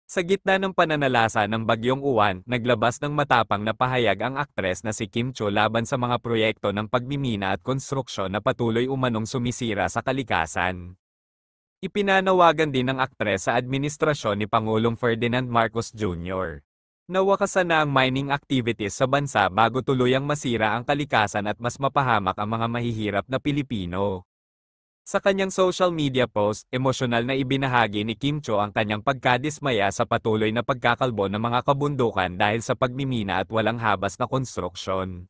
Sa gitna ng pananalasa ng Bagyong Uwan, naglabas ng matapang na pahayag ang aktres na si Kim Cho laban sa mga proyekto ng pagmimina at konstruksyon na patuloy umanong sumisira sa kalikasan. Ipinanawagan din ng aktres sa administrasyon ni Pangulong Ferdinand Marcos Jr. na wakasan na ang mining activities sa bansa bago tuluyang masira ang kalikasan at mas mapahamak ang mga mahihirap na Pilipino. Sa kanyang social media post, emosyonal na ibinahagi ni Kim Cho ang kanyang pagkadismaya sa patuloy na pagkakalbo ng mga kabundukan dahil sa pagmimina at walang habas na konstruksyon.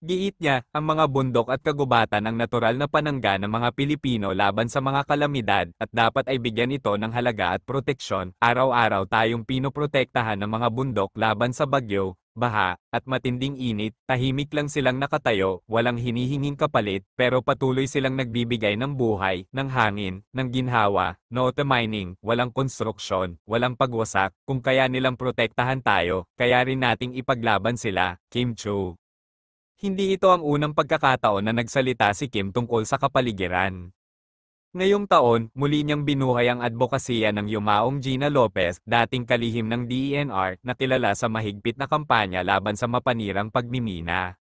Giit niya, ang mga bundok at kagubatan ang natural na panangga ng mga Pilipino laban sa mga kalamidad at dapat ay bigyan ito ng halaga at proteksyon. Araw-araw tayong pinoprotektahan ng mga bundok laban sa bagyo, baha, at matinding init, tahimik lang silang nakatayo, walang hinihinging kapalit, pero patuloy silang nagbibigay ng buhay, ng hangin, ng ginhawa, no to mining, walang konstruksyon, walang pagwasak, kung kaya nilang protektahan tayo, kaya rin nating ipaglaban sila, Kim Cho. Hindi ito ang unang pagkakataon na nagsalita si Kim tungkol sa kapaligiran. Ngayong taon, muli niyang binuhay ang advokasya ng yumaong Gina Lopez, dating kalihim ng DENR, na kilala sa mahigpit na kampanya laban sa mapanirang pagmimina.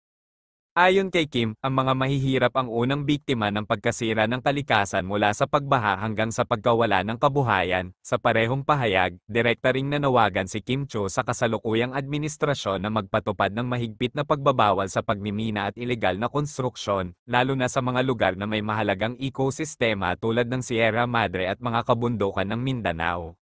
Ayon kay Kim, ang mga mahihirap ang unang biktima ng pagkasira ng kalikasan mula sa pagbaha hanggang sa pagkawala ng kabuhayan. Sa parehong pahayag, direkta ring nanawagan si Kim Cho sa kasalukuyang administrasyon na magpatupad ng mahigpit na pagbabawal sa pagmimina at ilegal na konstruksyon, lalo na sa mga lugar na may mahalagang ekosistema tulad ng Sierra Madre at mga kabundukan ng Mindanao.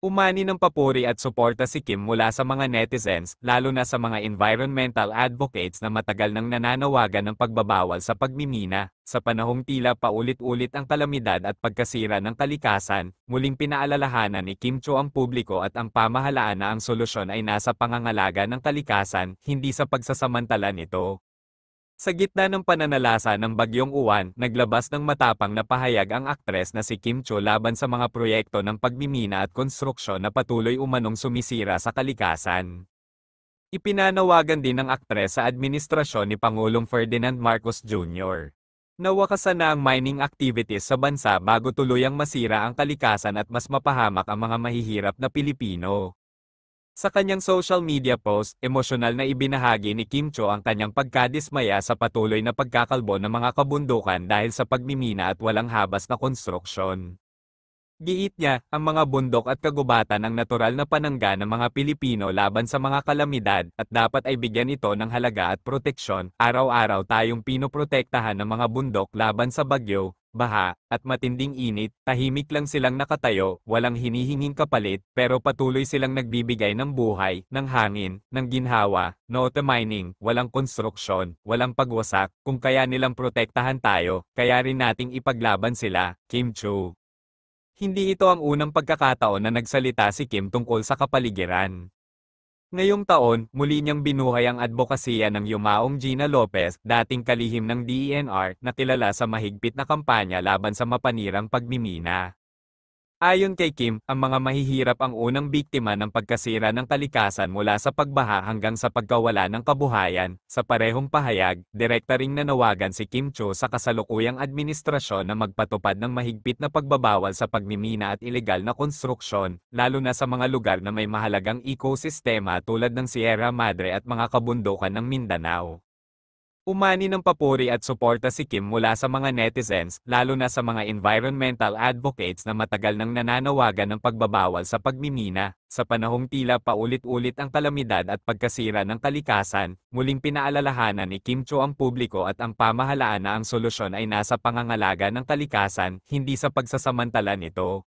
Umani ng papuri at suporta si Kim mula sa mga netizens, lalo na sa mga environmental advocates na matagal nang nananawagan ng pagbabawal sa pagmimina. Sa panahong tila paulit-ulit ang kalamidad at pagkasira ng kalikasan, muling pinaalalahanan ni Kim Cho ang publiko at ang pamahalaan na ang solusyon ay nasa pangangalaga ng kalikasan, hindi sa pagsasamantala nito. Sa gitna ng pananalasa ng Bagyong Uwan, naglabas ng matapang na pahayag ang aktres na si Kim Cho laban sa mga proyekto ng pagmimina at konstruksyon na patuloy umanong sumisira sa kalikasan. Ipinanawagan din ng aktres sa administrasyon ni Pangulong Ferdinand Marcos Jr. na wakasan na ang mining activities sa bansa bago tuluyang masira ang kalikasan at mas mapahamak ang mga mahihirap na Pilipino. Sa kanyang social media post, emosyonal na ibinahagi ni Kim Cho ang kanyang pagkadismaya sa patuloy na pagkakalbo ng mga kabundukan dahil sa pagmimina at walang habas na konstruksyon. Giit niya, ang mga bundok at kagubatan ang natural na panangga ng mga Pilipino laban sa mga kalamidad at dapat ay bigyan ito ng halaga at proteksyon. Araw-araw tayong pinoprotektahan ng mga bundok laban sa bagyo, baha, at matinding init, tahimik lang silang nakatayo, walang hinihinging kapalit, pero patuloy silang nagbibigay ng buhay, ng hangin, ng ginhawa, no to mining, walang konstruksyon, walang pagwasak, kung kaya nilang protektahan tayo, kaya rin nating ipaglaban sila, Kim Cho. Hindi ito ang unang pagkakataon na nagsalita si Kim tungkol sa kapaligiran. Ngayong taon, muli niyang binuhay ang advokasya ng yumaong Gina Lopez, dating kalihim ng DENR, na kilala sa mahigpit na kampanya laban sa mapanirang pagmimina. Ayon kay Kim, ang mga mahihirap ang unang biktima ng pagkasira ng kalikasan mula sa pagbaha hanggang sa pagkawala ng kabuhayan. Sa parehong pahayag, direkta ring nanawagan si Kim Cho sa kasalukuyang administrasyon na magpatupad ng mahigpit na pagbabawal sa pagmimina at ilegal na konstruksyon, lalo na sa mga lugar na may mahalagang ekosistema tulad ng Sierra Madre at mga kabundukan ng Mindanao. Umani ng papuri at suporta si Kim mula sa mga netizens, lalo na sa mga environmental advocates na matagal nang nananawagan ng pagbabawal sa pagmimina. Sa panahong tila paulit-ulit ang kalamidad at pagkasira ng kalikasan, muling pinaalalahanan ni Kim Cho ang publiko at ang pamahalaan na ang solusyon ay nasa pangangalaga ng kalikasan, hindi sa pagsasamantala nito.